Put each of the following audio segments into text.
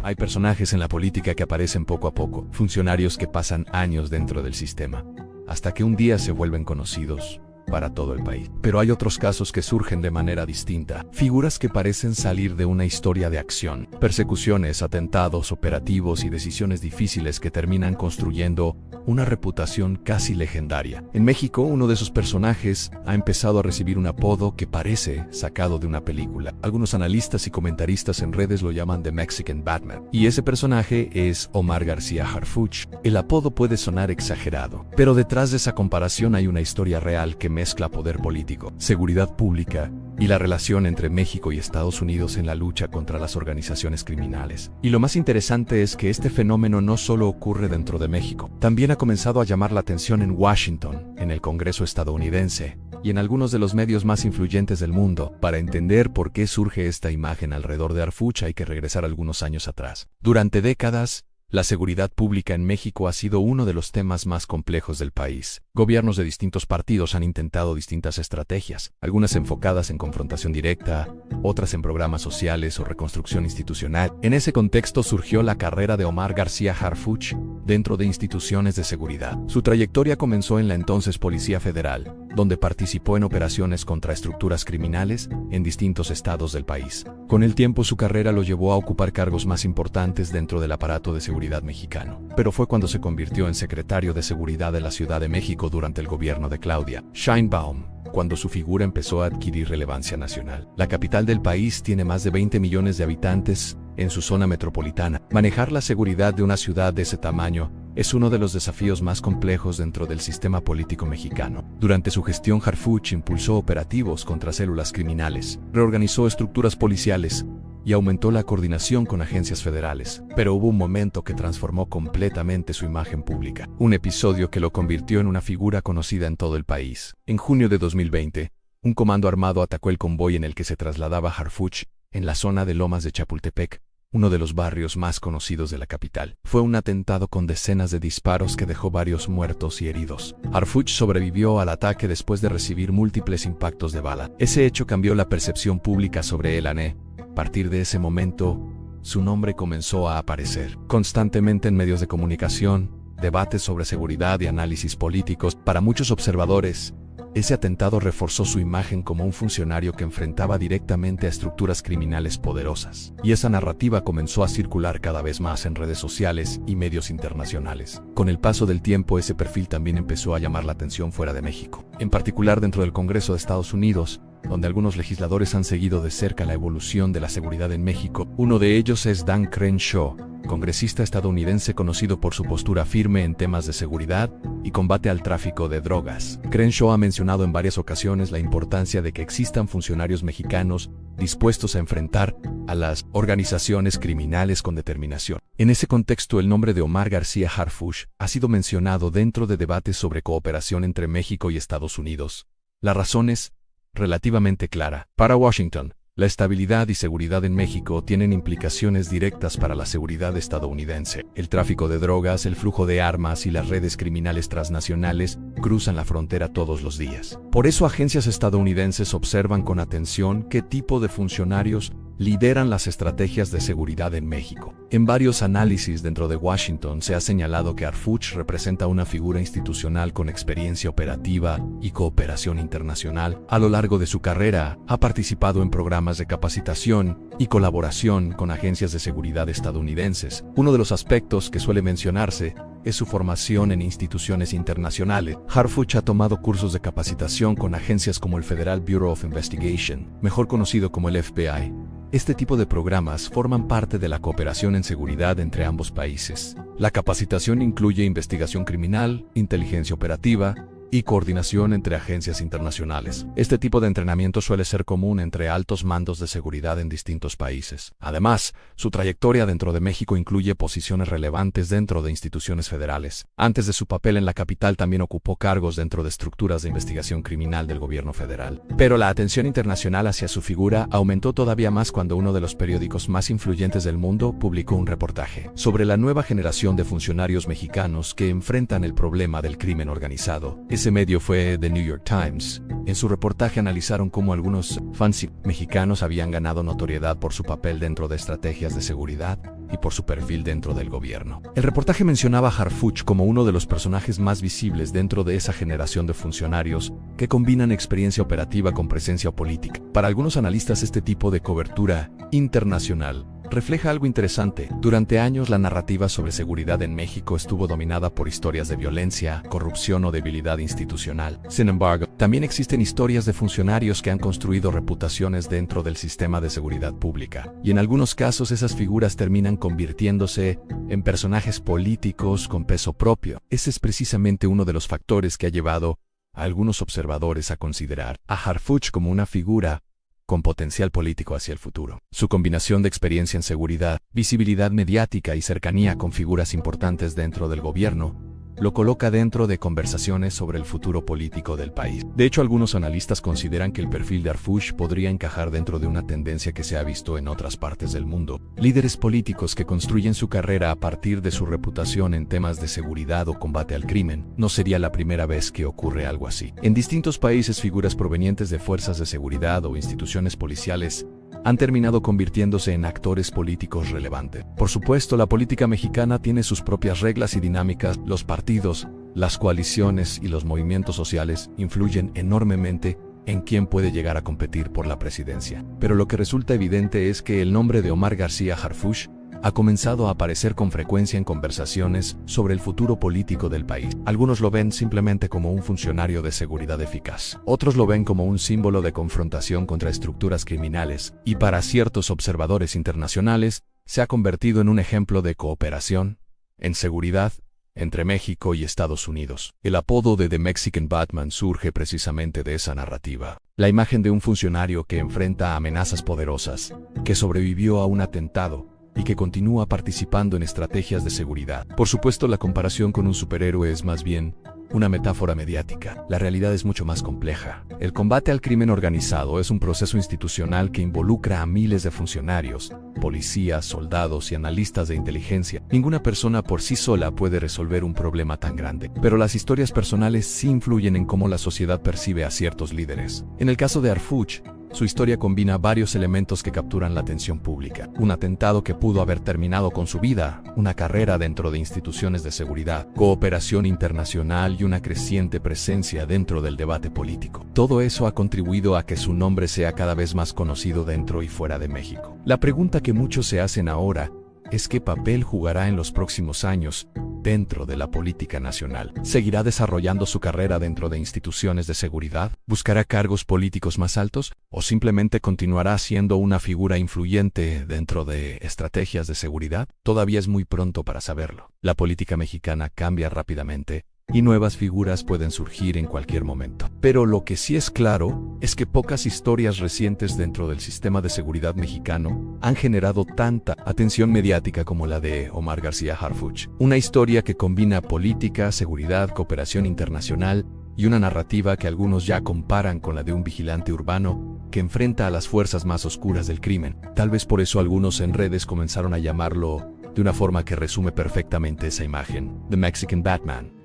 Hay personajes en la política que aparecen poco a poco, funcionarios que pasan años dentro del sistema, hasta que un día se vuelven conocidos para todo el país. Pero hay otros casos que surgen de manera distinta, figuras que parecen salir de una historia de acción, persecuciones, atentados, operativos y decisiones difíciles que terminan construyendo una reputación casi legendaria. En México, uno de esos personajes ha empezado a recibir un apodo que parece sacado de una película. Algunos analistas y comentaristas en redes lo llaman The Mexican Batman, y ese personaje es Omar García Harfuch. El apodo puede sonar exagerado, pero detrás de esa comparación hay una historia real que mezcla poder político, seguridad pública y la relación entre México y Estados Unidos en la lucha contra las organizaciones criminales. Y lo más interesante es que este fenómeno no solo ocurre dentro de México, también ha comenzado a llamar la atención en Washington, en el Congreso estadounidense y en algunos de los medios más influyentes del mundo. Para entender por qué surge esta imagen alrededor de Harfuch hay que regresar algunos años atrás. Durante décadas, la seguridad pública en México ha sido uno de los temas más complejos del país. Gobiernos de distintos partidos han intentado distintas estrategias, algunas enfocadas en confrontación directa, otras en programas sociales o reconstrucción institucional. En ese contexto surgió la carrera de Omar García Harfuch dentro de instituciones de seguridad. Su trayectoria comenzó en la entonces Policía Federal, donde participó en operaciones contra estructuras criminales en distintos estados del país. Con el tiempo, su carrera lo llevó a ocupar cargos más importantes dentro del aparato de seguridad mexicano. Pero fue cuando se convirtió en secretario de Seguridad de la Ciudad de México durante el gobierno de Claudia Sheinbaum, cuando su figura empezó a adquirir relevancia nacional. La capital del país tiene más de 20 millones de habitantes en su zona metropolitana. Manejar la seguridad de una ciudad de ese tamaño es uno de los desafíos más complejos dentro del sistema político mexicano. Durante su gestión, Harfuch impulsó operativos contra células criminales, reorganizó estructuras policiales y aumentó la coordinación con agencias federales. Pero hubo un momento que transformó completamente su imagen pública, un episodio que lo convirtió en una figura conocida en todo el país. En junio de 2020, un comando armado atacó el convoy en el que se trasladaba Harfuch en la zona de Lomas de Chapultepec, uno de los barrios más conocidos de la capital. Fue un atentado con decenas de disparos que dejó varios muertos y heridos. Harfuch sobrevivió al ataque después de recibir múltiples impactos de bala. Ese hecho cambió la percepción pública sobre él. A partir de ese momento, su nombre comenzó a aparecer constantemente en medios de comunicación, debates sobre seguridad y análisis políticos. Para muchos observadores, ese atentado reforzó su imagen como un funcionario que enfrentaba directamente a estructuras criminales poderosas. Y esa narrativa comenzó a circular cada vez más en redes sociales y medios internacionales. Con el paso del tiempo, ese perfil también empezó a llamar la atención fuera de México, en particular dentro del Congreso de Estados Unidos, donde algunos legisladores han seguido de cerca la evolución de la seguridad en México. Uno de ellos es Dan Crenshaw, congresista estadounidense conocido por su postura firme en temas de seguridad y combate al tráfico de drogas. Crenshaw ha mencionado en varias ocasiones la importancia de que existan funcionarios mexicanos dispuestos a enfrentar a las organizaciones criminales con determinación. En ese contexto, el nombre de Omar García Harfuch ha sido mencionado dentro de debates sobre cooperación entre México y Estados Unidos. La razón es relativamente clara. Para Washington, la estabilidad y seguridad en México tienen implicaciones directas para la seguridad estadounidense. El tráfico de drogas, el flujo de armas y las redes criminales transnacionales cruzan la frontera todos los días. Por eso, agencias estadounidenses observan con atención qué tipo de funcionarios lideran las estrategias de seguridad en México. En varios análisis dentro de Washington se ha señalado que Harfuch representa una figura institucional con experiencia operativa y cooperación internacional. A lo largo de su carrera, ha participado en programas de capacitación y colaboración con agencias de seguridad estadounidenses. Uno de los aspectos que suele mencionarse es su formación en instituciones internacionales. Harfuch ha tomado cursos de capacitación con agencias como el Federal Bureau of Investigation, mejor conocido como el FBI. Este tipo de programas forman parte de la cooperación en seguridad entre ambos países. La capacitación incluye investigación criminal, inteligencia operativa y coordinación entre agencias internacionales. Este tipo de entrenamiento suele ser común entre altos mandos de seguridad en distintos países. Además, su trayectoria dentro de México incluye posiciones relevantes dentro de instituciones federales. Antes de su papel en la capital, también ocupó cargos dentro de estructuras de investigación criminal del gobierno federal. Pero la atención internacional hacia su figura aumentó todavía más cuando uno de los periódicos más influyentes del mundo publicó un reportaje sobre la nueva generación de funcionarios mexicanos que enfrentan el problema del crimen organizado. Ese medio fue The New York Times. En su reportaje analizaron cómo algunos fancy mexicanos habían ganado notoriedad por su papel dentro de estrategias de seguridad y por su perfil dentro del gobierno. El reportaje mencionaba a Harfuch como uno de los personajes más visibles dentro de esa generación de funcionarios que combinan experiencia operativa con presencia política. Para algunos analistas, este tipo de cobertura internacional refleja algo interesante. Durante años, la narrativa sobre seguridad en México estuvo dominada por historias de violencia, corrupción o debilidad institucional. Sin embargo, también existen historias de funcionarios que han construido reputaciones dentro del sistema de seguridad pública, y en algunos casos esas figuras terminan convirtiéndose en personajes políticos con peso propio. Ese es precisamente uno de los factores que ha llevado a algunos observadores a considerar a Harfuch como una figura con potencial político hacia el futuro. Su combinación de experiencia en seguridad, visibilidad mediática y cercanía con figuras importantes dentro del gobierno lo coloca dentro de conversaciones sobre el futuro político del país. De hecho, algunos analistas consideran que el perfil de Harfuch podría encajar dentro de una tendencia que se ha visto en otras partes del mundo. Líderes políticos que construyen su carrera a partir de su reputación en temas de seguridad o combate al crimen. No sería la primera vez que ocurre algo así. En distintos países, figuras provenientes de fuerzas de seguridad o instituciones policiales han terminado convirtiéndose en actores políticos relevantes. Por supuesto, la política mexicana tiene sus propias reglas y dinámicas. Los partidos, las coaliciones y los movimientos sociales influyen enormemente en quién puede llegar a competir por la presidencia. Pero lo que resulta evidente es que el nombre de Omar García Harfuch ha comenzado a aparecer con frecuencia en conversaciones sobre el futuro político del país. Algunos lo ven simplemente como un funcionario de seguridad eficaz. Otros lo ven como un símbolo de confrontación contra estructuras criminales, y para ciertos observadores internacionales, se ha convertido en un ejemplo de cooperación en seguridad entre México y Estados Unidos. El apodo de The Mexican Batman surge precisamente de esa narrativa. La imagen de un funcionario que enfrenta amenazas poderosas, que sobrevivió a un atentado y que continúa participando en estrategias de seguridad. Por supuesto, la comparación con un superhéroe es más bien una metáfora mediática. La realidad es mucho más compleja. El combate al crimen organizado es un proceso institucional que involucra a miles de funcionarios, policías, soldados y analistas de inteligencia. Ninguna persona por sí sola puede resolver un problema tan grande. Pero las historias personales sí influyen en cómo la sociedad percibe a ciertos líderes. En el caso de Harfuch, su historia combina varios elementos que capturan la atención pública. Un atentado que pudo haber terminado con su vida, una carrera dentro de instituciones de seguridad, cooperación internacional y una creciente presencia dentro del debate político. Todo eso ha contribuido a que su nombre sea cada vez más conocido dentro y fuera de México. La pregunta que muchos se hacen ahora es qué papel jugará en los próximos años dentro de la política nacional. ¿Seguirá desarrollando su carrera dentro de instituciones de seguridad? ¿Buscará cargos políticos más altos? ¿O simplemente continuará siendo una figura influyente dentro de estrategias de seguridad? Todavía es muy pronto para saberlo. La política mexicana cambia rápidamente y nuevas figuras pueden surgir en cualquier momento. Pero lo que sí es claro es que pocas historias recientes dentro del sistema de seguridad mexicano han generado tanta atención mediática como la de Omar García Harfuch. Una historia que combina política, seguridad, cooperación internacional y una narrativa que algunos ya comparan con la de un vigilante urbano que enfrenta a las fuerzas más oscuras del crimen. Tal vez por eso algunos en redes comenzaron a llamarlo de una forma que resume perfectamente esa imagen: The Mexican Batman.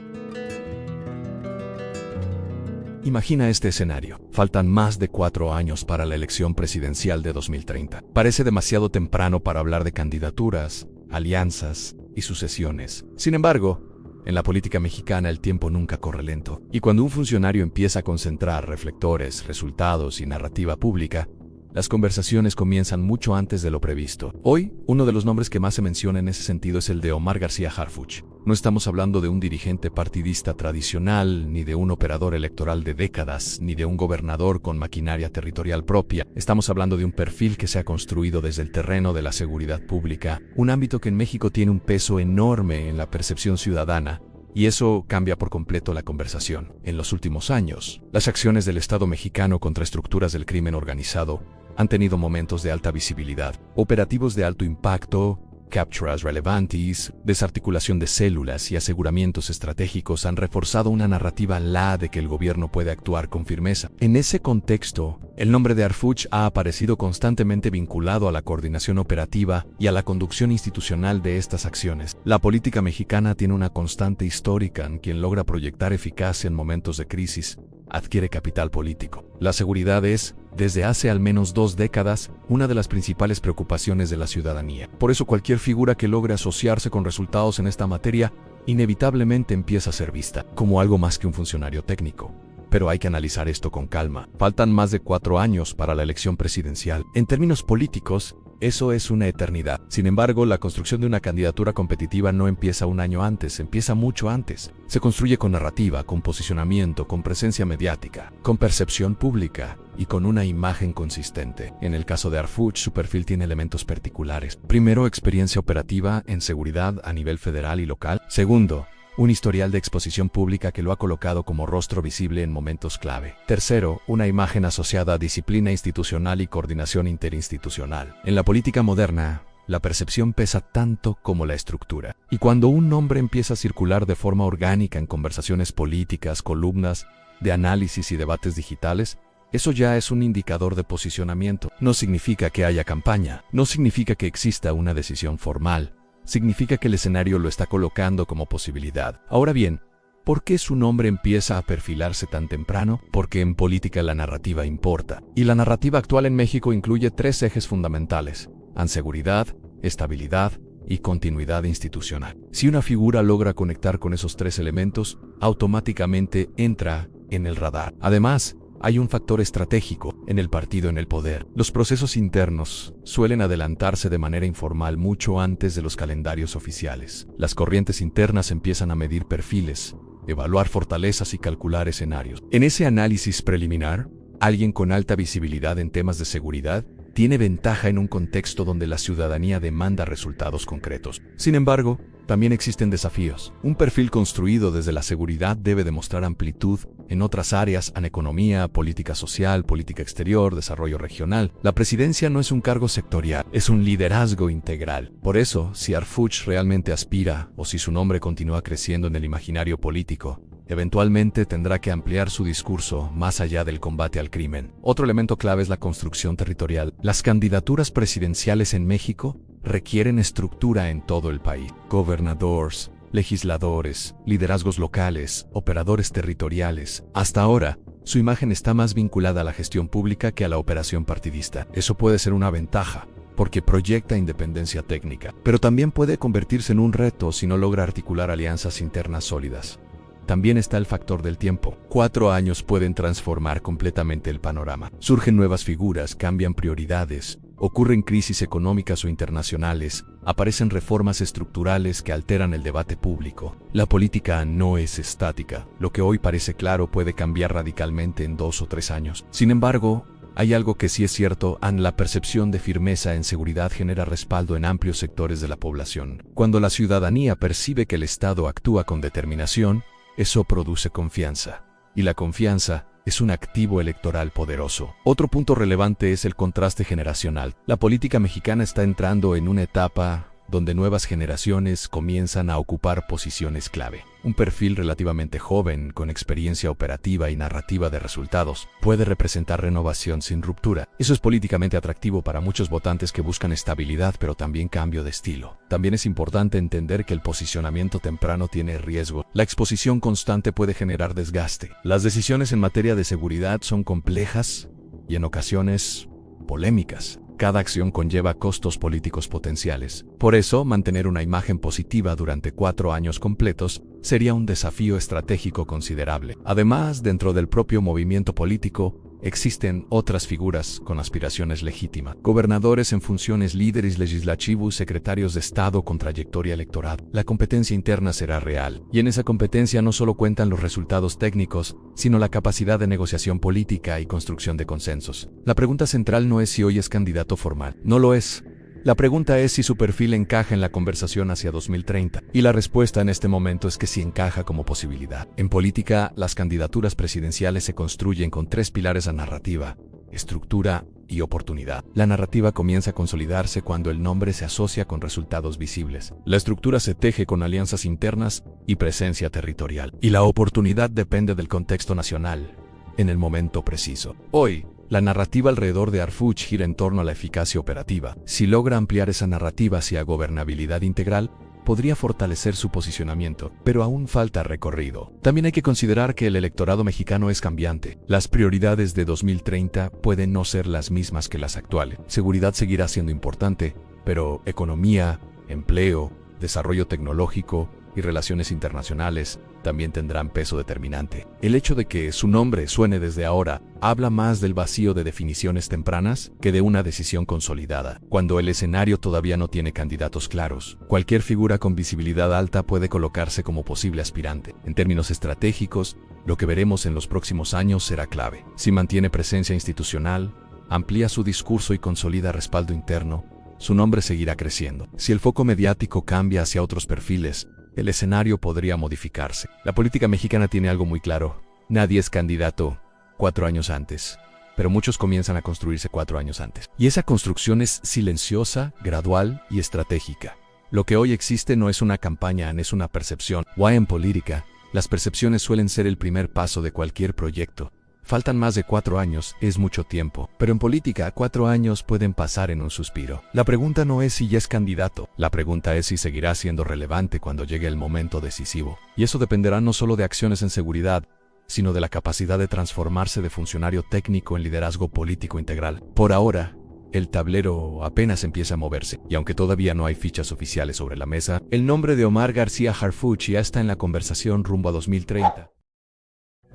Imagina este escenario. Faltan más de 4 años para la elección presidencial de 2030. Parece demasiado temprano para hablar de candidaturas, alianzas y sucesiones. Sin embargo, en la política mexicana el tiempo nunca corre lento. Y cuando un funcionario empieza a concentrar reflectores, resultados y narrativa pública, las conversaciones comienzan mucho antes de lo previsto. Hoy, uno de los nombres que más se menciona en ese sentido es el de Omar García Harfuch. No estamos hablando de un dirigente partidista tradicional, ni de un operador electoral de décadas, ni de un gobernador con maquinaria territorial propia. Estamos hablando de un perfil que se ha construido desde el terreno de la seguridad pública, un ámbito que en México tiene un peso enorme en la percepción ciudadana, y eso cambia por completo la conversación. En los últimos años, las acciones del Estado mexicano contra estructuras del crimen organizado han tenido momentos de alta visibilidad, operativos de alto impacto, capturas relevantes, desarticulación de células y aseguramientos estratégicos han reforzado una narrativa de que el gobierno puede actuar con firmeza. En ese contexto, el nombre de Harfuch ha aparecido constantemente vinculado a la coordinación operativa y a la conducción institucional de estas acciones. La política mexicana tiene una constante histórica en quien logra proyectar eficacia en momentos de crisis, adquiere capital político. La seguridad es, desde hace al menos 2 décadas, una de las principales preocupaciones de la ciudadanía. Por eso cualquier figura que logre asociarse con resultados en esta materia, inevitablemente empieza a ser vista como algo más que un funcionario técnico. Pero hay que analizar esto con calma. Faltan más de 4 años para la elección presidencial. En términos políticos, eso es una eternidad. Sin embargo, la construcción de una candidatura competitiva no empieza un año antes, empieza mucho antes. Se construye con narrativa, con posicionamiento, con presencia mediática, con percepción pública y con una imagen consistente. En el caso de Arfuch, su perfil tiene elementos particulares. Primero, experiencia operativa en seguridad a nivel federal y local. Segundo, un historial de exposición pública que lo ha colocado como rostro visible en momentos clave. Tercero, una imagen asociada a disciplina institucional y coordinación interinstitucional. En la política moderna, la percepción pesa tanto como la estructura. Y cuando un nombre empieza a circular de forma orgánica en conversaciones políticas, columnas, de análisis y debates digitales, eso ya es un indicador de posicionamiento. No significa que haya campaña, no significa que exista una decisión formal. Significa que el escenario lo está colocando como posibilidad. Ahora bien, ¿por qué su nombre empieza a perfilarse tan temprano? Porque en política la narrativa importa. Y la narrativa actual en México incluye 3 ejes fundamentales: seguridad, estabilidad y continuidad institucional. Si una figura logra conectar con esos 3 elementos, automáticamente entra en el radar. Además, hay un factor estratégico en el partido en el poder. Los procesos internos suelen adelantarse de manera informal mucho antes de los calendarios oficiales. Las corrientes internas empiezan a medir perfiles, evaluar fortalezas y calcular escenarios. En ese análisis preliminar, alguien con alta visibilidad en temas de seguridad tiene ventaja en un contexto donde la ciudadanía demanda resultados concretos. Sin embargo, también existen desafíos. Un perfil construido desde la seguridad debe demostrar amplitud en otras áreas, en economía, política social, política exterior, desarrollo regional. La presidencia no es un cargo sectorial, es un liderazgo integral. Por eso, si Arfuch realmente aspira, o si su nombre continúa creciendo en el imaginario político, eventualmente tendrá que ampliar su discurso más allá del combate al crimen. Otro elemento clave es la construcción territorial. Las candidaturas presidenciales en México requieren estructura en todo el país. Gobernadores, legisladores, liderazgos locales, operadores territoriales. Hasta ahora, su imagen está más vinculada a la gestión pública que a la operación partidista. Eso puede ser una ventaja, porque proyecta independencia técnica, pero también puede convertirse en un reto si no logra articular alianzas internas sólidas. También está el factor del tiempo. 4 años pueden transformar completamente el panorama. Surgen nuevas figuras, cambian prioridades, ocurren crisis económicas o internacionales, aparecen reformas estructurales que alteran el debate público. La política no es estática. Lo que hoy parece claro puede cambiar radicalmente en 2 o 3 años. Sin embargo, hay algo que sí es cierto: la percepción de firmeza en seguridad genera respaldo en amplios sectores de la población. Cuando la ciudadanía percibe que el Estado actúa con determinación, eso produce confianza. Y la confianza es un activo electoral poderoso. Otro punto relevante es el contraste generacional. La política mexicana está entrando en una etapa donde nuevas generaciones comienzan a ocupar posiciones clave. Un perfil relativamente joven, con experiencia operativa y narrativa de resultados, puede representar renovación sin ruptura. Eso es políticamente atractivo para muchos votantes que buscan estabilidad, pero también cambio de estilo. También es importante entender que el posicionamiento temprano tiene riesgo. La exposición constante puede generar desgaste. Las decisiones en materia de seguridad son complejas y en ocasiones polémicas. Cada acción conlleva costos políticos potenciales. Por eso, mantener una imagen positiva durante 4 años completos sería un desafío estratégico considerable. Además, dentro del propio movimiento político, existen otras figuras con aspiraciones legítimas. Gobernadores en funciones, líderes legislativos, secretarios de Estado con trayectoria electoral. La competencia interna será real. Y en esa competencia no solo cuentan los resultados técnicos, sino la capacidad de negociación política y construcción de consensos. La pregunta central no es si hoy es candidato formal. No lo es. La pregunta es si su perfil encaja en la conversación hacia 2030. Y la respuesta en este momento es que sí encaja como posibilidad. En política, las candidaturas presidenciales se construyen con 3 pilares: la narrativa, estructura y oportunidad. La narrativa comienza a consolidarse cuando el nombre se asocia con resultados visibles. La estructura se teje con alianzas internas y presencia territorial. Y la oportunidad depende del contexto nacional, en el momento preciso. Hoy, la narrativa alrededor de Arfuch gira en torno a la eficacia operativa. Si logra ampliar esa narrativa hacia gobernabilidad integral, podría fortalecer su posicionamiento, pero aún falta recorrido. También hay que considerar que el electorado mexicano es cambiante. Las prioridades de 2030 pueden no ser las mismas que las actuales. Seguridad seguirá siendo importante, pero economía, empleo, desarrollo tecnológico y relaciones internacionales también tendrán peso determinante. El hecho de que su nombre suene desde ahora habla más del vacío de definiciones tempranas que de una decisión consolidada. Cuando el escenario todavía no tiene candidatos claros, cualquier figura con visibilidad alta puede colocarse como posible aspirante. En términos estratégicos, lo que veremos en los próximos años será clave. Si mantiene presencia institucional, amplía su discurso y consolida respaldo interno, su nombre seguirá creciendo. Si el foco mediático cambia hacia otros perfiles, el escenario podría modificarse. La política mexicana tiene algo muy claro. Nadie es candidato 4 años antes, pero muchos comienzan a construirse 4 años antes. Y esa construcción es silenciosa, gradual y estratégica. Lo que hoy existe no es una campaña, es una percepción. O en política, las percepciones suelen ser el primer paso de cualquier proyecto. Faltan más de 4 años, es mucho tiempo. Pero en política, 4 años pueden pasar en un suspiro. La pregunta no es si ya es candidato. La pregunta es si seguirá siendo relevante cuando llegue el momento decisivo. Y eso dependerá no solo de acciones en seguridad, sino de la capacidad de transformarse de funcionario técnico en liderazgo político integral. Por ahora, el tablero apenas empieza a moverse, y aunque todavía no hay fichas oficiales sobre la mesa, el nombre de Omar García Harfuch ya está en la conversación rumbo a 2030.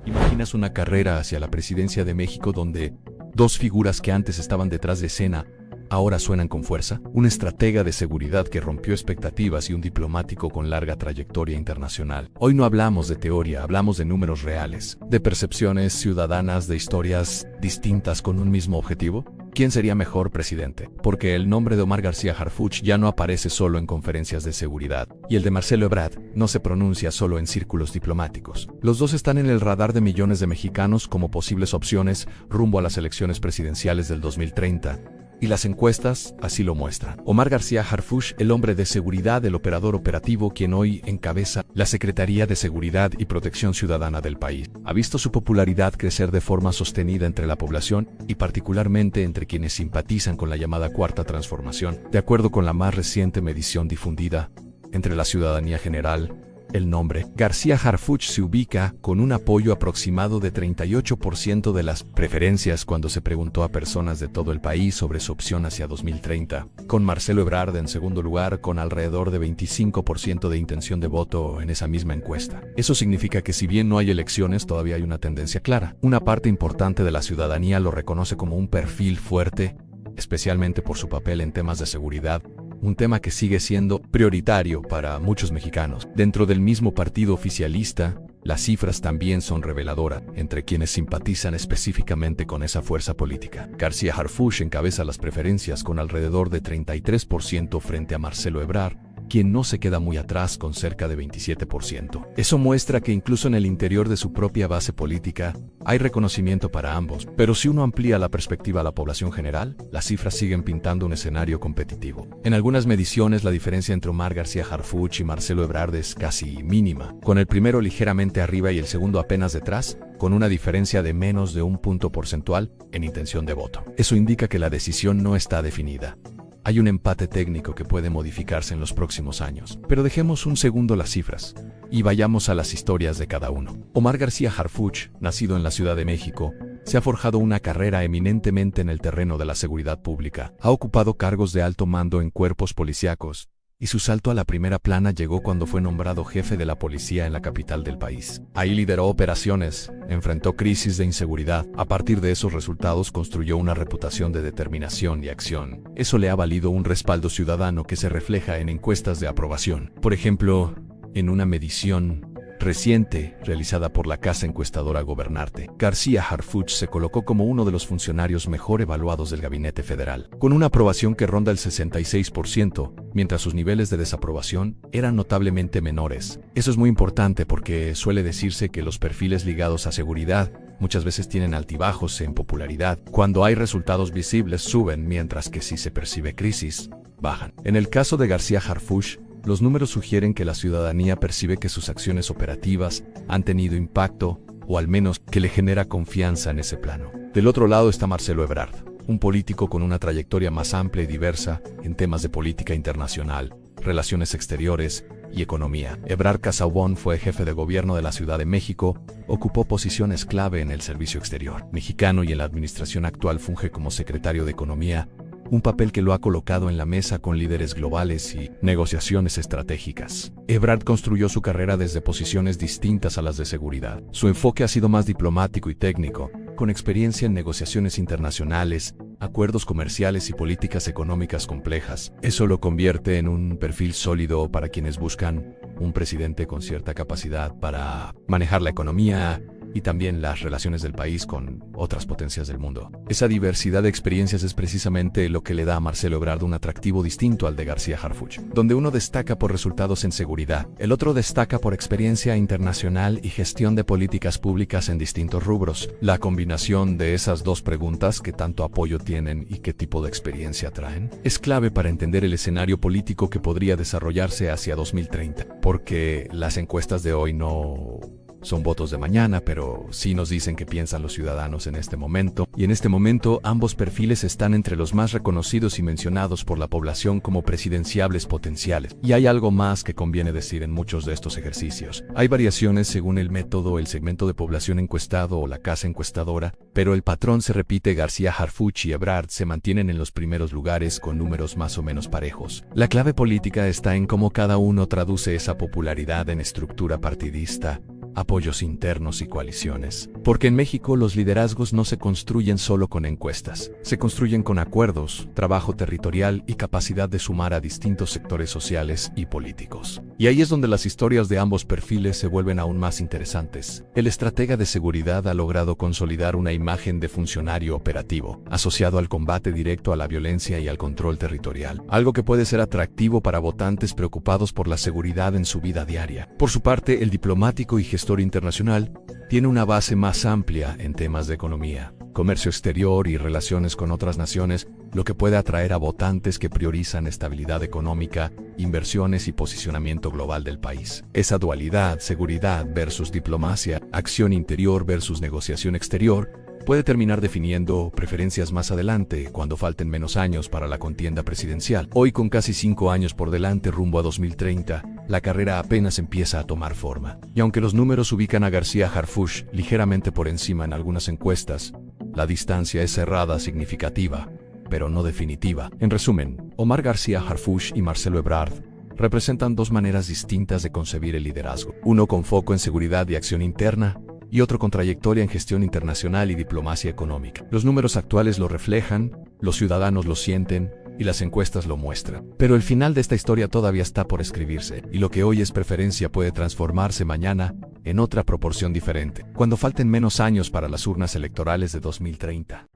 ¿Imaginas una carrera hacia la presidencia de México donde 2 figuras que antes estaban detrás de escena ahora suenan con fuerza? Un estratega de seguridad que rompió expectativas y un diplomático con larga trayectoria internacional. Hoy no hablamos de teoría, hablamos de números reales, de percepciones ciudadanas, de historias distintas con un mismo objetivo. ¿Quién sería mejor presidente? Porque el nombre de Omar García Harfuch ya no aparece solo en conferencias de seguridad, y el de Marcelo Ebrard no se pronuncia solo en círculos diplomáticos. Los dos están en el radar de millones de mexicanos como posibles opciones rumbo a las elecciones presidenciales del 2030. Y las encuestas así lo muestran. Omar García Harfuch, el hombre de seguridad, el operador operativo quien hoy encabeza la Secretaría de Seguridad y Protección Ciudadana del país, ha visto su popularidad crecer de forma sostenida entre la población y particularmente entre quienes simpatizan con la llamada Cuarta Transformación. De acuerdo con la más reciente medición difundida entre la ciudadanía general, el nombre García Harfuch se ubica con un apoyo aproximado de 38% de las preferencias cuando se preguntó a personas de todo el país sobre su opción hacia 2030, con Marcelo Ebrard en segundo lugar con alrededor de 25% de intención de voto en esa misma encuesta. Eso significa que si bien no hay elecciones, todavía hay una tendencia clara. Una parte importante de la ciudadanía lo reconoce como un perfil fuerte, especialmente por su papel en temas de seguridad, un tema que sigue siendo prioritario para muchos mexicanos. Dentro del mismo partido oficialista, las cifras también son reveladoras entre quienes simpatizan específicamente con esa fuerza política. García Harfuch encabeza las preferencias con alrededor de 33% frente a Marcelo Ebrard, quien no se queda muy atrás con cerca de 27%. Eso muestra que incluso en el interior de su propia base política hay reconocimiento para ambos, pero si uno amplía la perspectiva a la población general, las cifras siguen pintando un escenario competitivo. En algunas mediciones la diferencia entre Omar García Harfuch y Marcelo Ebrard es casi mínima, con el primero ligeramente arriba y el segundo apenas detrás, con una diferencia de menos de un punto porcentual en intención de voto. Eso indica que la decisión no está definida. Hay un empate técnico que puede modificarse en los próximos años. Pero dejemos un segundo las cifras y vayamos a las historias de cada uno. Omar García Harfuch, nacido en la Ciudad de México, se ha forjado una carrera eminentemente en el terreno de la seguridad pública. Ha ocupado cargos de alto mando en cuerpos policíacos, y su salto a la primera plana llegó cuando fue nombrado jefe de la policía en la capital del país. Ahí lideró operaciones, enfrentó crisis de inseguridad. A partir de esos resultados construyó una reputación de determinación y acción. Eso le ha valido un respaldo ciudadano que se refleja en encuestas de aprobación. Por ejemplo, en una medición reciente realizada por la casa encuestadora Gobernarte, García Harfuch se colocó como uno de los funcionarios mejor evaluados del gabinete federal, con una aprobación que ronda el 66%, mientras sus niveles de desaprobación eran notablemente menores. Eso es muy importante porque suele decirse que los perfiles ligados a seguridad muchas veces tienen altibajos en popularidad. Cuando hay resultados visibles suben, mientras que si se percibe crisis, bajan. En el caso de García Harfuch, los números sugieren que la ciudadanía percibe que sus acciones operativas han tenido impacto, o al menos que le genera confianza en ese plano. Del otro lado está Marcelo Ebrard, un político con una trayectoria más amplia y diversa en temas de política internacional, relaciones exteriores y economía. Ebrard Casaubon fue jefe de gobierno de la Ciudad de México, ocupó posiciones clave en el servicio exterior mexicano y en la administración actual funge como secretario de Economía, un papel que lo ha colocado en la mesa con líderes globales y negociaciones estratégicas. Ebrard construyó su carrera desde posiciones distintas a las de seguridad. Su enfoque ha sido más diplomático y técnico, con experiencia en negociaciones internacionales, acuerdos comerciales y políticas económicas complejas. Eso lo convierte en un perfil sólido para quienes buscan un presidente con cierta capacidad para manejar la economía y también las relaciones del país con otras potencias del mundo. Esa diversidad de experiencias es precisamente lo que le da a Marcelo Ebrard un atractivo distinto al de García Harfuch, donde uno destaca por resultados en seguridad, el otro destaca por experiencia internacional y gestión de políticas públicas en distintos rubros. La combinación de esas dos preguntas, ¿qué tanto apoyo tienen y qué tipo de experiencia traen?, es clave para entender el escenario político que podría desarrollarse hacia 2030, porque las encuestas de hoy no son votos de mañana, pero sí nos dicen qué piensan los ciudadanos en este momento, y en este momento ambos perfiles están entre los más reconocidos y mencionados por la población como presidenciables potenciales. Y hay algo más que conviene decir en muchos de estos ejercicios. Hay variaciones según el método, el segmento de población encuestado o la casa encuestadora, pero el patrón se repite. García Harfuch y Ebrard se mantienen en los primeros lugares con números más o menos parejos. La clave política está en cómo cada uno traduce esa popularidad en estructura partidista, apoyos internos y coaliciones. Porque en México los liderazgos no se construyen solo con encuestas, se construyen con acuerdos, trabajo territorial y capacidad de sumar a distintos sectores sociales y políticos. Y ahí es donde las historias de ambos perfiles se vuelven aún más interesantes. El estratega de seguridad ha logrado consolidar una imagen de funcionario operativo, asociado al combate directo a la violencia y al control territorial, algo que puede ser atractivo para votantes preocupados por la seguridad en su vida diaria. Por su parte, el diplomático y gestor internacional tiene una base más amplia en temas de economía, comercio exterior y relaciones con otras naciones, lo que puede atraer a votantes que priorizan estabilidad económica, inversiones y posicionamiento global del país. Esa dualidad, seguridad versus diplomacia, acción interior versus negociación exterior, puede terminar definiendo preferencias más adelante, cuando falten menos años para la contienda presidencial. Hoy, con casi 5 años por delante rumbo a 2030, la carrera apenas empieza a tomar forma. Y aunque los números ubican a García Harfuch ligeramente por encima en algunas encuestas, la distancia es cerrada, significativa, pero no definitiva. En resumen, Omar García Harfuch y Marcelo Ebrard representan dos maneras distintas de concebir el liderazgo, uno con foco en seguridad y acción interna, y otro con trayectoria en gestión internacional y diplomacia económica. Los números actuales lo reflejan, los ciudadanos lo sienten, y las encuestas lo muestran. Pero el final de esta historia todavía está por escribirse, y lo que hoy es preferencia puede transformarse mañana en otra proporción diferente, cuando falten menos años para las urnas electorales de 2030.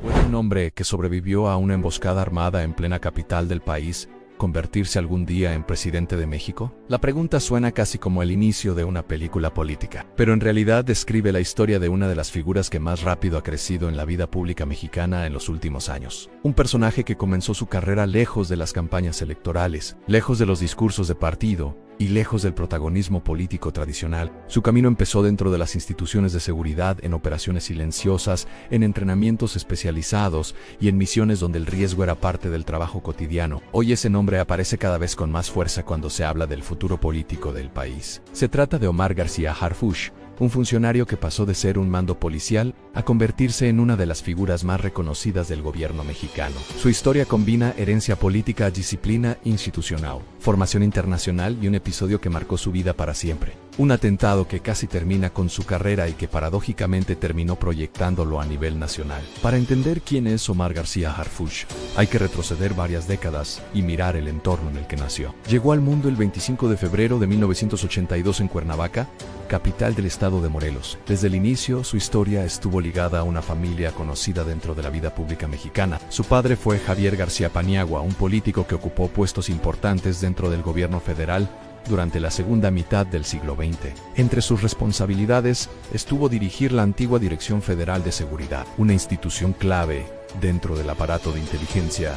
¿Puede un hombre que sobrevivió a una emboscada armada en plena capital del país convertirse algún día en presidente de México? La pregunta suena casi como el inicio de una película política, pero en realidad describe la historia de una de las figuras que más rápido ha crecido en la vida pública mexicana en los últimos años. Un personaje que comenzó su carrera lejos de las campañas electorales, lejos de los discursos de partido, y lejos del protagonismo político tradicional. Su camino empezó dentro de las instituciones de seguridad, en operaciones silenciosas, en entrenamientos especializados y en misiones donde el riesgo era parte del trabajo cotidiano. Hoy ese nombre aparece cada vez con más fuerza cuando se habla del futuro político del país. Se trata de Omar García Harfuch, un funcionario que pasó de ser un mando policial a convertirse en una de las figuras más reconocidas del gobierno mexicano. Su historia combina herencia política, disciplina institucional, formación internacional y un episodio que marcó su vida para siempre. Un atentado que casi termina con su carrera y que paradójicamente terminó proyectándolo a nivel nacional. Para entender quién es Omar García Harfuch, hay que retroceder varias décadas y mirar el entorno en el que nació. Llegó al mundo el 25 de febrero de 1982 en Cuernavaca, capital del estado de Morelos. Desde el inicio, su historia estuvo ligada a una familia conocida dentro de la vida pública mexicana. Su padre fue Javier García Paniagua, un político que ocupó puestos importantes dentro del gobierno federal durante la segunda mitad del siglo XX. Entre sus responsabilidades estuvo dirigir la antigua Dirección Federal de Seguridad, una institución clave dentro del aparato de inteligencia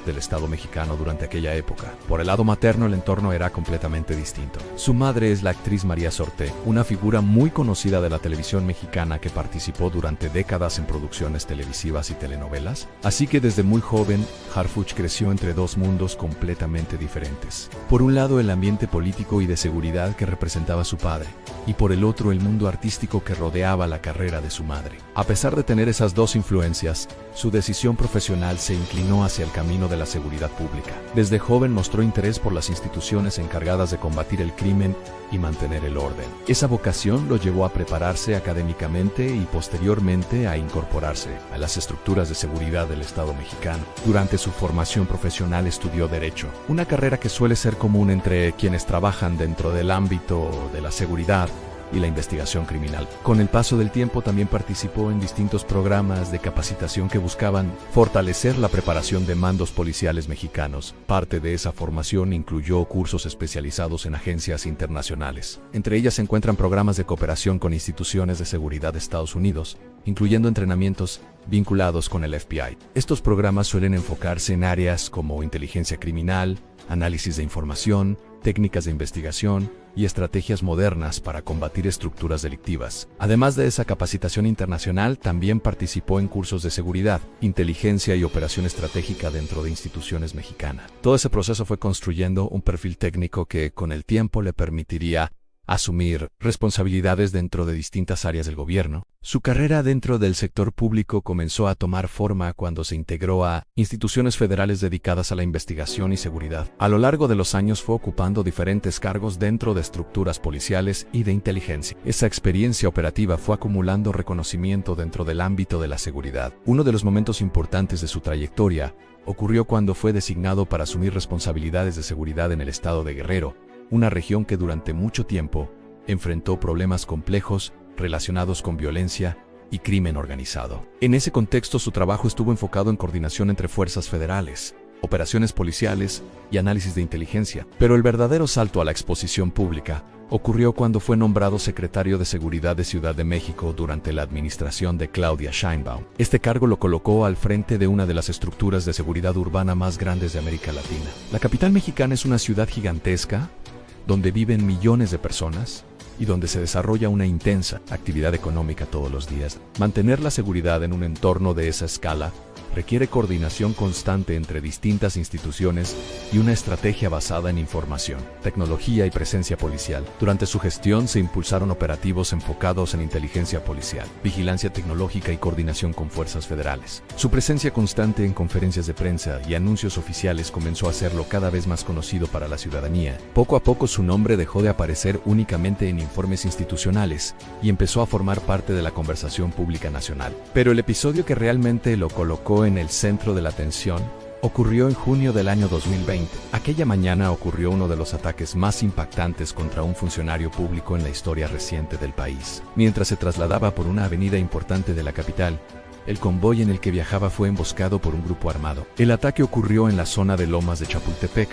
del Estado mexicano durante aquella época. Por el lado materno, el entorno era completamente distinto. Su madre es la actriz María Sorté, una figura muy conocida de la televisión mexicana que participó durante décadas en producciones televisivas y telenovelas. Así que desde muy joven, Harfuch creció entre dos mundos completamente diferentes. Por un lado, el ambiente político y de seguridad que representaba su padre, y por el otro, el mundo artístico que rodeaba la carrera de su madre. A pesar de tener esas dos influencias, su decisión profesional se inclinó hacia el camino de la seguridad pública. Desde joven mostró interés por las instituciones encargadas de combatir el crimen y mantener el orden. Esa vocación lo llevó a prepararse académicamente y posteriormente a incorporarse a las estructuras de seguridad del Estado mexicano. Durante su formación profesional estudió Derecho, una carrera que suele ser común entre quienes trabajan dentro del ámbito de la seguridad y la investigación criminal. Con el paso del tiempo también participó en distintos programas de capacitación que buscaban fortalecer la preparación de mandos policiales mexicanos. Parte de esa formación incluyó cursos especializados en agencias internacionales. Entre ellas se encuentran programas de cooperación con instituciones de seguridad de Estados Unidos, incluyendo entrenamientos vinculados con el FBI. Estos programas suelen enfocarse en áreas como inteligencia criminal, análisis de información, técnicas de investigación y estrategias modernas para combatir estructuras delictivas. Además de esa capacitación internacional, también participó en cursos de seguridad, inteligencia y operación estratégica dentro de instituciones mexicanas. Todo ese proceso fue construyendo un perfil técnico que, con el tiempo, le permitiría asumir responsabilidades dentro de distintas áreas del gobierno. Su carrera dentro del sector público comenzó a tomar forma cuando se integró a instituciones federales dedicadas a la investigación y seguridad. A lo largo de los años fue ocupando diferentes cargos dentro de estructuras policiales y de inteligencia. Esa experiencia operativa fue acumulando reconocimiento dentro del ámbito de la seguridad. Uno de los momentos importantes de su trayectoria ocurrió cuando fue designado para asumir responsabilidades de seguridad en el estado de Guerrero, una región que durante mucho tiempo enfrentó problemas complejos relacionados con violencia y crimen organizado. En ese contexto, su trabajo estuvo enfocado en coordinación entre fuerzas federales, operaciones policiales y análisis de inteligencia. Pero el verdadero salto a la exposición pública ocurrió cuando fue nombrado secretario de Seguridad de Ciudad de México durante la administración de Claudia Sheinbaum. Este cargo lo colocó al frente de una de las estructuras de seguridad urbana más grandes de América Latina. La capital mexicana es una ciudad gigantesca, donde viven millones de personas y donde se desarrolla una intensa actividad económica todos los días. Mantener la seguridad en un entorno de esa escala requiere coordinación constante entre distintas instituciones y una estrategia basada en información, tecnología y presencia policial. Durante su gestión se impulsaron operativos enfocados en inteligencia policial, vigilancia tecnológica y coordinación con fuerzas federales. Su presencia constante en conferencias de prensa y anuncios oficiales comenzó a hacerlo cada vez más conocido para la ciudadanía. Poco a poco su nombre dejó de aparecer únicamente en informes institucionales y empezó a formar parte de la conversación pública nacional. Pero el episodio que realmente lo colocó en el centro de la atención ocurrió en junio del año 2020. Aquella mañana ocurrió uno de los ataques más impactantes contra un funcionario público en la historia reciente del país. Mientras se trasladaba por una avenida importante de la capital, el convoy en el que viajaba fue emboscado por un grupo armado. El ataque ocurrió en la zona de Lomas de Chapultepec,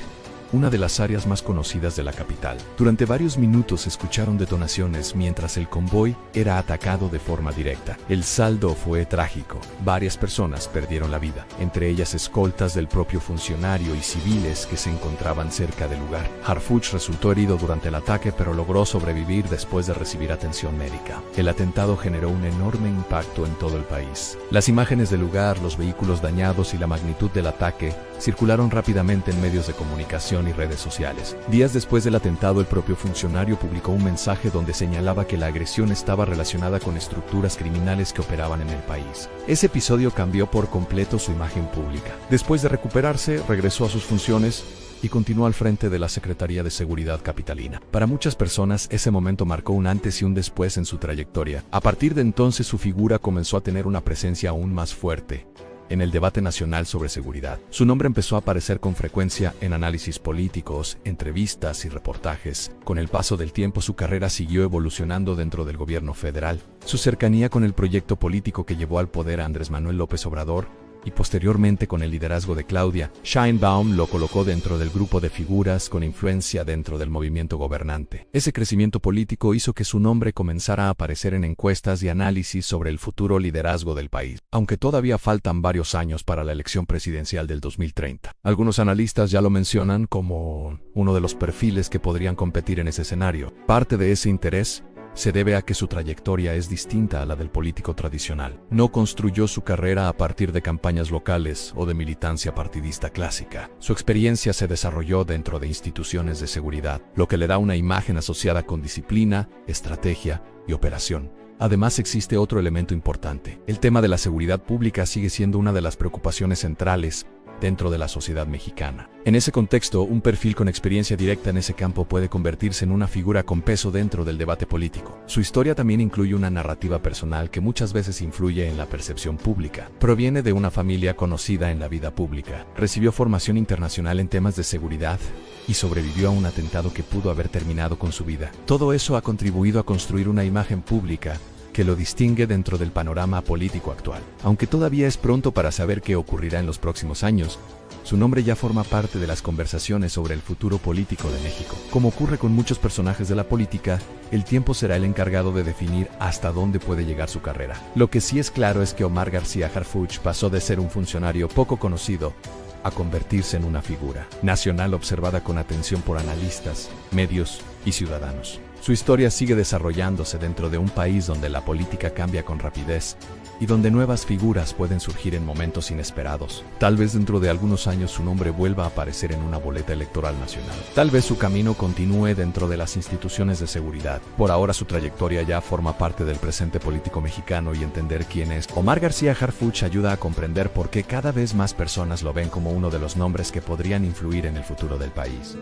una de las áreas más conocidas de la capital. Durante varios minutos se escucharon detonaciones mientras el convoy era atacado de forma directa. El saldo fue trágico. Varias personas perdieron la vida, entre ellas escoltas del propio funcionario y civiles que se encontraban cerca del lugar. Harfuch resultó herido durante el ataque, pero logró sobrevivir después de recibir atención médica. El atentado generó un enorme impacto en todo el país. Las imágenes del lugar, los vehículos dañados y la magnitud del ataque circularon rápidamente en medios de comunicación y redes sociales. Días después del atentado, el propio funcionario publicó un mensaje donde señalaba que la agresión estaba relacionada con estructuras criminales que operaban en el país. Ese episodio cambió por completo su imagen pública. Después de recuperarse, regresó a sus funciones y continuó al frente de la Secretaría de Seguridad capitalina. Para muchas personas, ese momento marcó un antes y un después en su trayectoria. A partir de entonces, su figura comenzó a tener una presencia aún más fuerte en el debate nacional sobre seguridad. Su nombre empezó a aparecer con frecuencia en análisis políticos, entrevistas y reportajes. Con el paso del tiempo, su carrera siguió evolucionando dentro del gobierno federal. Su cercanía con el proyecto político que llevó al poder a Andrés Manuel López Obrador y posteriormente con el liderazgo de Claudia Sheinbaum lo colocó dentro del grupo de figuras con influencia dentro del movimiento gobernante. Ese crecimiento político hizo que su nombre comenzara a aparecer en encuestas y análisis sobre el futuro liderazgo del país, aunque todavía faltan varios años para la elección presidencial del 2030. Algunos analistas ya lo mencionan como uno de los perfiles que podrían competir en ese escenario. Parte de ese interés se debe a que su trayectoria es distinta a la del político tradicional. No construyó su carrera a partir de campañas locales o de militancia partidista clásica. Su experiencia se desarrolló dentro de instituciones de seguridad, lo que le da una imagen asociada con disciplina, estrategia y operación. Además, existe otro elemento importante. El tema de la seguridad pública sigue siendo una de las preocupaciones centrales dentro de la sociedad mexicana. En ese contexto, un perfil con experiencia directa en ese campo puede convertirse en una figura con peso dentro del debate político. Su historia también incluye una narrativa personal que muchas veces influye en la percepción pública. Proviene de una familia conocida en la vida pública, recibió formación internacional en temas de seguridad y sobrevivió a un atentado que pudo haber terminado con su vida. Todo eso ha contribuido a construir una imagen pública que lo distingue dentro del panorama político actual. Aunque todavía es pronto para saber qué ocurrirá en los próximos años, su nombre ya forma parte de las conversaciones sobre el futuro político de México. Como ocurre con muchos personajes de la política, el tiempo será el encargado de definir hasta dónde puede llegar su carrera. Lo que sí es claro es que Omar García Harfuch pasó de ser un funcionario poco conocido a convertirse en una figura nacional observada con atención por analistas, medios y ciudadanos. Su historia sigue desarrollándose dentro de un país donde la política cambia con rapidez y donde nuevas figuras pueden surgir en momentos inesperados. Tal vez dentro de algunos años su nombre vuelva a aparecer en una boleta electoral nacional. Tal vez su camino continúe dentro de las instituciones de seguridad. Por ahora su trayectoria ya forma parte del presente político mexicano y entender quién es Omar García Harfuch ayuda a comprender por qué cada vez más personas lo ven como uno de los nombres que podrían influir en el futuro del país.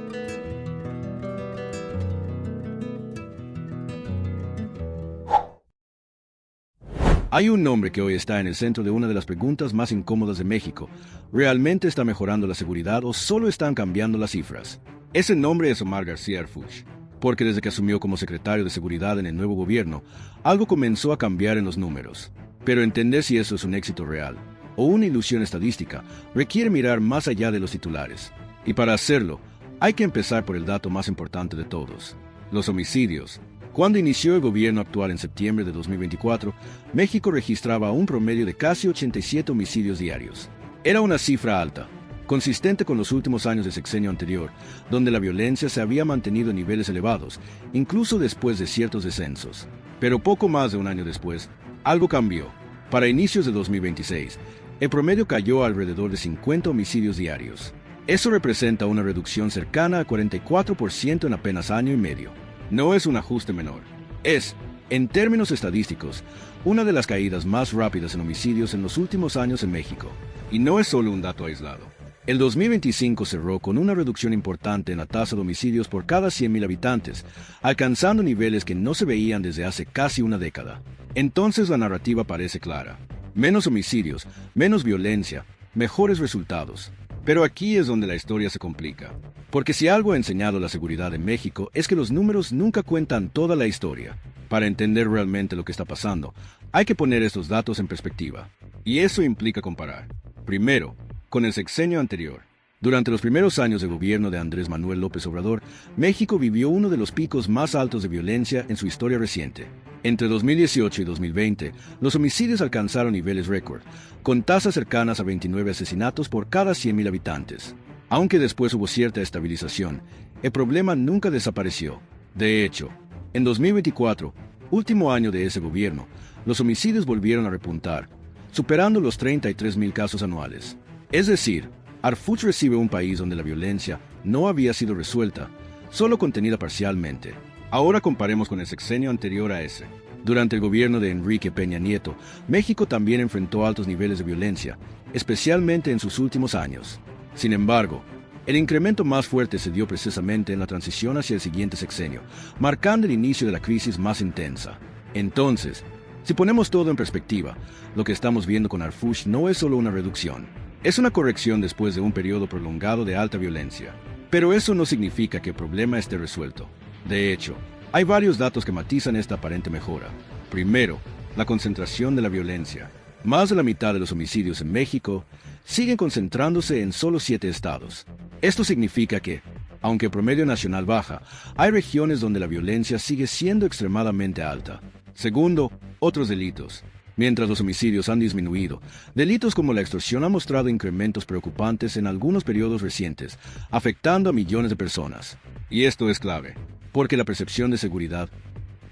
Hay un nombre que hoy está en el centro de una de las preguntas más incómodas de México. ¿Realmente está mejorando la seguridad o solo están cambiando las cifras? Ese nombre es Omar García Harfuch, porque desde que asumió como secretario de Seguridad en el nuevo gobierno, algo comenzó a cambiar en los números. Pero entender si eso es un éxito real o una ilusión estadística requiere mirar más allá de los titulares. Y para hacerlo, hay que empezar por el dato más importante de todos: los homicidios. Cuando inició el gobierno actual en septiembre de 2024, México registraba un promedio de casi 87 homicidios diarios. Era una cifra alta, consistente con los últimos años del sexenio anterior, donde la violencia se había mantenido en niveles elevados, incluso después de ciertos descensos. Pero poco más de un año después, algo cambió. Para inicios de 2026, el promedio cayó a alrededor de 50 homicidios diarios. Eso representa una reducción cercana al 44% en apenas año y medio. No es un ajuste menor. Es, en términos estadísticos, una de las caídas más rápidas en homicidios en los últimos años en México. Y no es solo un dato aislado. El 2025 cerró con una reducción importante en la tasa de homicidios por cada 100.000 habitantes, alcanzando niveles que no se veían desde hace casi una década. Entonces la narrativa parece clara. Menos homicidios, menos violencia, mejores resultados. Pero aquí es donde la historia se complica. Porque si algo ha enseñado la seguridad en México es que los números nunca cuentan toda la historia. Para entender realmente lo que está pasando, hay que poner estos datos en perspectiva. Y eso implica comparar. Primero, con el sexenio anterior. Durante los primeros años de gobierno de Andrés Manuel López Obrador, México vivió uno de los picos más altos de violencia en su historia reciente. Entre 2018 y 2020, los homicidios alcanzaron niveles récord, con tasas cercanas a 29 asesinatos por cada 100.000 habitantes. Aunque después hubo cierta estabilización, el problema nunca desapareció. De hecho, en 2024, último año de ese gobierno, los homicidios volvieron a repuntar, superando los 33.000 casos anuales. Es decir, Harfuch recibe un país donde la violencia no había sido resuelta, solo contenida parcialmente. Ahora comparemos con el sexenio anterior a ese. Durante el gobierno de Enrique Peña Nieto, México también enfrentó altos niveles de violencia, especialmente en sus últimos años. Sin embargo, el incremento más fuerte se dio precisamente en la transición hacia el siguiente sexenio, marcando el inicio de la crisis más intensa. Entonces, si ponemos todo en perspectiva, lo que estamos viendo con Harfuch no es solo una reducción. Es una corrección después de un periodo prolongado de alta violencia. Pero eso no significa que el problema esté resuelto. De hecho, hay varios datos que matizan esta aparente mejora. Primero, la concentración de la violencia. Más de la mitad de los homicidios en México siguen concentrándose en solo 7 estados. Esto significa que, aunque el promedio nacional baja, hay regiones donde la violencia sigue siendo extremadamente alta. Segundo, otros delitos. Mientras los homicidios han disminuido, delitos como la extorsión han mostrado incrementos preocupantes en algunos periodos recientes, afectando a millones de personas. Y esto es clave, porque la percepción de seguridad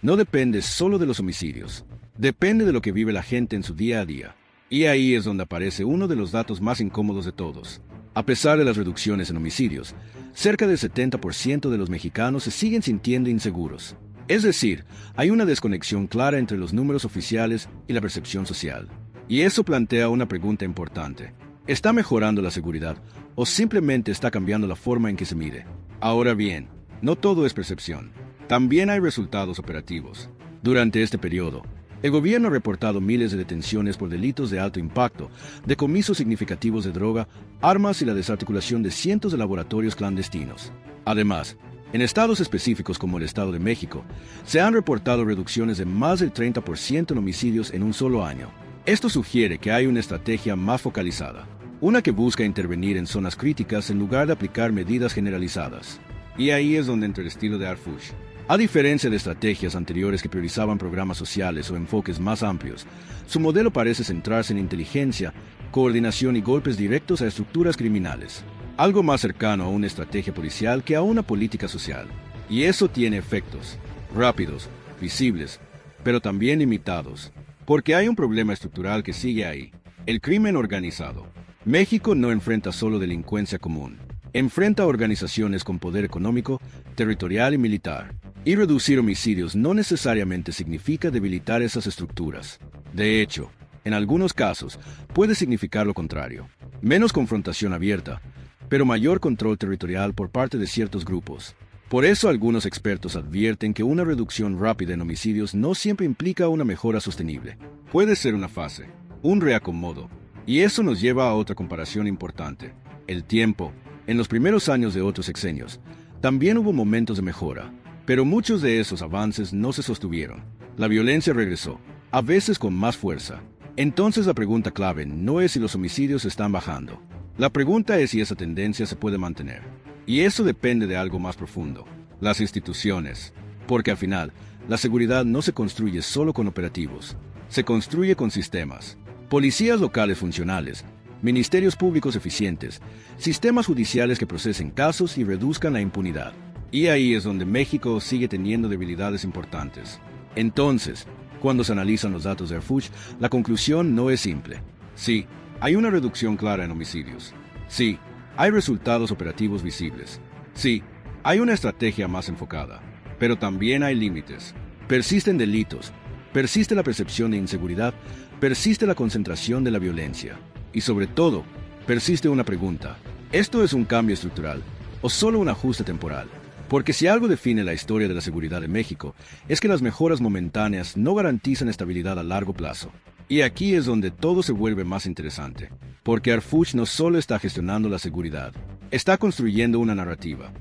no depende solo de los homicidios, depende de lo que vive la gente en su día a día. Y ahí es donde aparece uno de los datos más incómodos de todos. A pesar de las reducciones en homicidios, cerca del 70% de los mexicanos se siguen sintiendo inseguros. Es decir, hay una desconexión clara entre los números oficiales y la percepción social. Y eso plantea una pregunta importante. ¿Está mejorando la seguridad o simplemente está cambiando la forma en que se mide? Ahora bien, no todo es percepción. También hay resultados operativos. Durante este periodo, el gobierno ha reportado miles de detenciones por delitos de alto impacto, decomisos significativos de droga, armas y la desarticulación de cientos de laboratorios clandestinos. Además, en estados específicos como el Estado de México, se han reportado reducciones de más del 30% en homicidios en un solo año. Esto sugiere que hay una estrategia más focalizada, una que busca intervenir en zonas críticas en lugar de aplicar medidas generalizadas. Y ahí es donde entra el estilo de Harfuch. A diferencia de estrategias anteriores que priorizaban programas sociales o enfoques más amplios, su modelo parece centrarse en inteligencia, coordinación y golpes directos a estructuras criminales. Algo más cercano a una estrategia policial que a una política social. Y eso tiene efectos rápidos, visibles, pero también limitados, porque hay un problema estructural que sigue ahí: el crimen organizado. México no enfrenta solo delincuencia común, enfrenta organizaciones con poder económico, territorial y militar. Y reducir homicidios no necesariamente significa debilitar esas estructuras. De hecho, en algunos casos, puede significar lo contrario: menos confrontación abierta, pero mayor control territorial por parte de ciertos grupos. Por eso algunos expertos advierten que una reducción rápida en homicidios no siempre implica una mejora sostenible. Puede ser una fase, un reacomodo. Y eso nos lleva a otra comparación importante: el tiempo. En los primeros años de otros sexenios, también hubo momentos de mejora, pero muchos de esos avances no se sostuvieron. La violencia regresó, a veces con más fuerza. Entonces la pregunta clave no es si los homicidios están bajando. La pregunta es si esa tendencia se puede mantener. Y eso depende de algo más profundo: las instituciones. Porque al final, la seguridad no se construye solo con operativos, se construye con sistemas. Policías locales funcionales, ministerios públicos eficientes, sistemas judiciales que procesen casos y reduzcan la impunidad. Y ahí es donde México sigue teniendo debilidades importantes. Entonces, cuando se analizan los datos de Harfuch, la conclusión no es simple. Sí, hay una reducción clara en homicidios. Sí, hay resultados operativos visibles. Sí, hay una estrategia más enfocada. Pero también hay límites. Persisten delitos, persiste la percepción de inseguridad, persiste la concentración de la violencia. Y sobre todo, persiste una pregunta: ¿esto es un cambio estructural o solo un ajuste temporal? Porque si algo define la historia de la seguridad de México, es que las mejoras momentáneas no garantizan estabilidad a largo plazo. Y aquí es donde todo se vuelve más interesante, porque Harfuch no solo está gestionando la seguridad, está construyendo una narrativa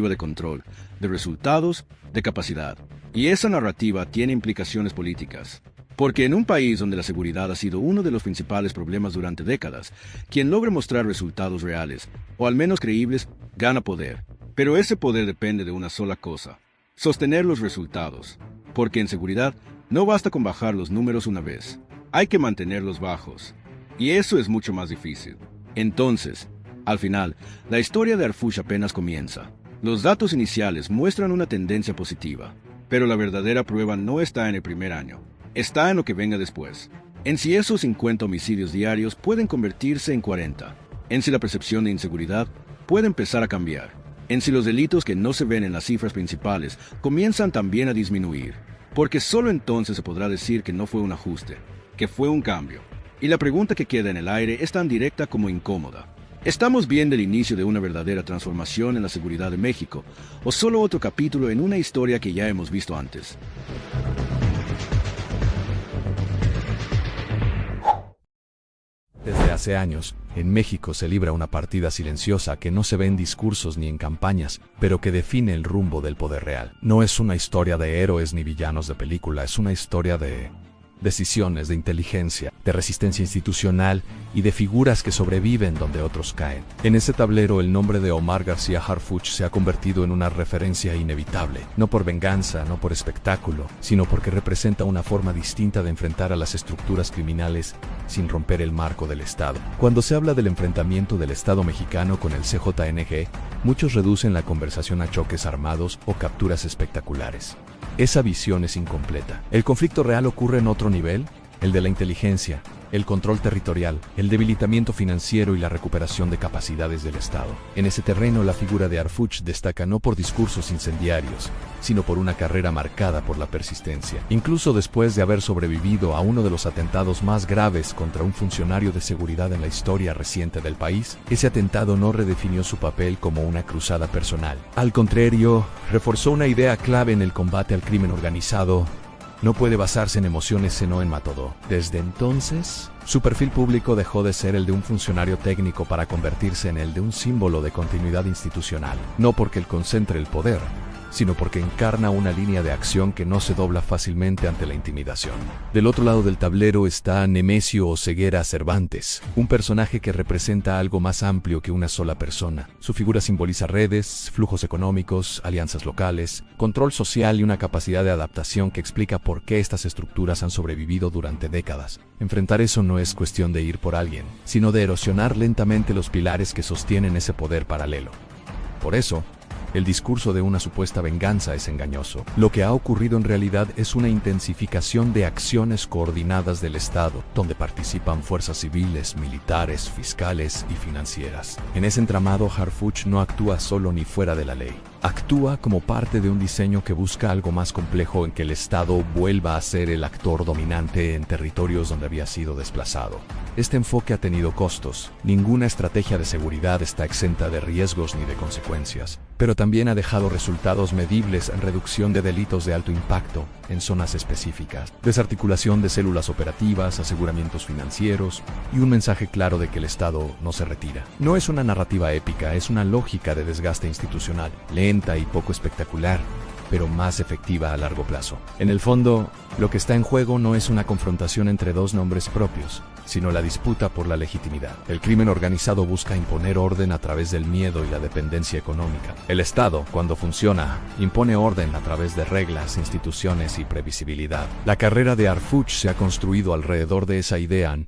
de control, de resultados, de capacidad. Y esa narrativa tiene implicaciones políticas. Porque en un país donde la seguridad ha sido uno de los principales problemas durante décadas, quien logre mostrar resultados reales, o al menos creíbles, gana poder. Pero ese poder depende de una sola cosa: sostener los resultados. Porque en seguridad no basta con bajar los números una vez, hay que mantenerlos bajos. Y eso es mucho más difícil. Entonces, al final, la historia de Harfuch apenas comienza. Los datos iniciales muestran una tendencia positiva, pero la verdadera prueba no está en el primer año, está en lo que venga después. En si esos 50 homicidios diarios pueden convertirse en 40, en si la percepción de inseguridad puede empezar a cambiar, en si los delitos que no se ven en las cifras principales comienzan también a disminuir, porque solo entonces se podrá decir que no fue un ajuste, que fue un cambio. Y la pregunta que queda en el aire es tan directa como incómoda: ¿estamos viendo el inicio de una verdadera transformación en la seguridad de México, o solo otro capítulo en una historia que ya hemos visto antes? Desde hace años, en México se libra una partida silenciosa que no se ve en discursos ni en campañas, pero que define el rumbo del poder real. No es una historia de héroes ni villanos de película, es una historia de decisiones de inteligencia, de resistencia institucional y de figuras que sobreviven donde otros caen. En ese tablero el nombre de Omar García Harfuch se ha convertido en una referencia inevitable, no por venganza, no por espectáculo, sino porque representa una forma distinta de enfrentar a las estructuras criminales sin romper el marco del Estado. Cuando se habla del enfrentamiento del Estado mexicano con el CJNG, muchos reducen la conversación a choques armados o capturas espectaculares. Esa visión es incompleta. El conflicto real ocurre en otro nivel, el de la inteligencia, el control territorial, el debilitamiento financiero y la recuperación de capacidades del Estado. En ese terreno, la figura de Harfuch destaca no por discursos incendiarios, sino por una carrera marcada por la persistencia. Incluso después de haber sobrevivido a uno de los atentados más graves contra un funcionario de seguridad en la historia reciente del país, ese atentado no redefinió su papel como una cruzada personal. Al contrario, reforzó una idea clave en el combate al crimen organizado: no puede basarse en emociones sino en método. Desde entonces, su perfil público dejó de ser el de un funcionario técnico para convertirse en el de un símbolo de continuidad institucional. No porque él concentre el poder, sino porque encarna una línea de acción que no se dobla fácilmente ante la intimidación. Del otro lado del tablero está Nemesio Oseguera Cervantes, un personaje que representa algo más amplio que una sola persona. Su figura simboliza redes, flujos económicos, alianzas locales, control social y una capacidad de adaptación que explica por qué estas estructuras han sobrevivido durante décadas. Enfrentar eso no es cuestión de ir por alguien, sino de erosionar lentamente los pilares que sostienen ese poder paralelo. Por eso, el discurso de una supuesta venganza es engañoso. Lo que ha ocurrido en realidad es una intensificación de acciones coordinadas del Estado, donde participan fuerzas civiles, militares, fiscales y financieras. En ese entramado, Harfuch no actúa solo ni fuera de la ley. Actúa como parte de un diseño que busca algo más complejo, en que el Estado vuelva a ser el actor dominante en territorios donde había sido desplazado. Este enfoque ha tenido costos. Ninguna estrategia de seguridad está exenta de riesgos ni de consecuencias, pero también ha dejado resultados medibles en reducción de delitos de alto impacto en zonas específicas, desarticulación de células operativas, aseguramientos financieros y un mensaje claro de que el Estado no se retira. No es una narrativa épica, es una lógica de desgaste institucional, lenta y poco espectacular, pero más efectiva a largo plazo. En el fondo, lo que está en juego no es una confrontación entre dos nombres propios, sino la disputa por la legitimidad. El crimen organizado busca imponer orden a través del miedo y la dependencia económica. El Estado, cuando funciona, impone orden a través de reglas, instituciones y previsibilidad. La carrera de Harfuch se ha construido alrededor de esa idea: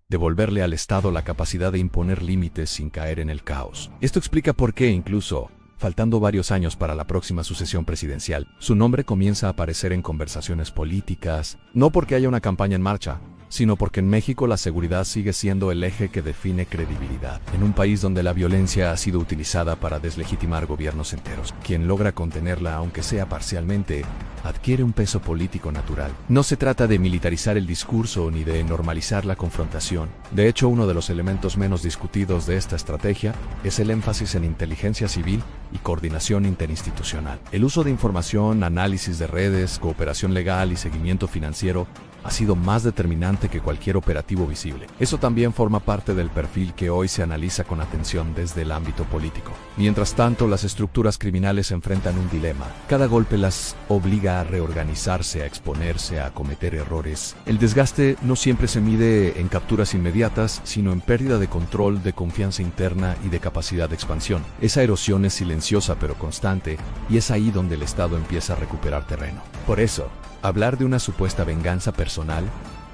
devolverle al Estado la capacidad de imponer límites sin caer en el caos. Esto explica por qué, incluso faltando varios años para la próxima sucesión presidencial, su nombre comienza a aparecer en conversaciones políticas, no porque haya una campaña en marcha, sino porque en México la seguridad sigue siendo el eje que define credibilidad. En un país donde la violencia ha sido utilizada para deslegitimar gobiernos enteros, quien logra contenerla, aunque sea parcialmente, adquiere un peso político natural. No se trata de militarizar el discurso ni de normalizar la confrontación. De hecho, uno de los elementos menos discutidos de esta estrategia es el énfasis en inteligencia civil y coordinación interinstitucional. El uso de información, análisis de redes, cooperación legal y seguimiento financiero ha sido más determinante que cualquier operativo visible. Eso también forma parte del perfil que hoy se analiza con atención desde el ámbito político. Mientras tanto, las estructuras criminales enfrentan un dilema. Cada golpe las obliga a reorganizarse, a exponerse, a cometer errores. El desgaste no siempre se mide en capturas inmediatas, sino en pérdida de control, de confianza interna y de capacidad de expansión. Esa erosión es silenciosa pero constante, y es ahí donde el Estado empieza a recuperar terreno. Por eso, hablar de una supuesta venganza personal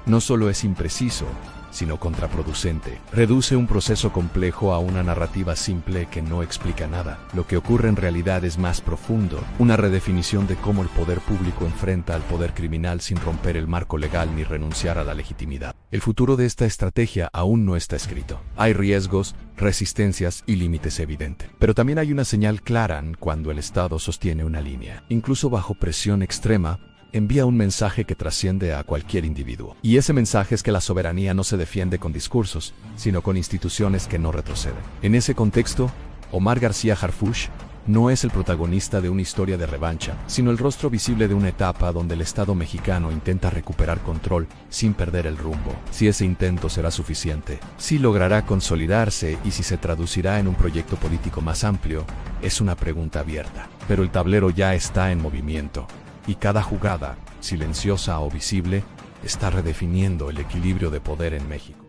no solo es impreciso, sino contraproducente. Reduce un proceso complejo a una narrativa simple que no explica nada. Lo que ocurre en realidad es más profundo, una redefinición de cómo el poder público enfrenta al poder criminal sin romper el marco legal ni renunciar a la legitimidad. El futuro de esta estrategia aún no está escrito. Hay riesgos, resistencias y límites evidentes. Pero también hay una señal clara cuando el Estado sostiene una línea. Incluso bajo presión extrema, envía un mensaje que trasciende a cualquier individuo. Y ese mensaje es que la soberanía no se defiende con discursos, sino con instituciones que no retroceden. En ese contexto, Omar García Harfuch no es el protagonista de una historia de revancha, sino el rostro visible de una etapa donde el Estado mexicano intenta recuperar control sin perder el rumbo. Si ese intento será suficiente, si logrará consolidarse y si se traducirá en un proyecto político más amplio, es una pregunta abierta. Pero el tablero ya está en movimiento. Y cada jugada, silenciosa o visible, está redefiniendo el equilibrio de poder en México.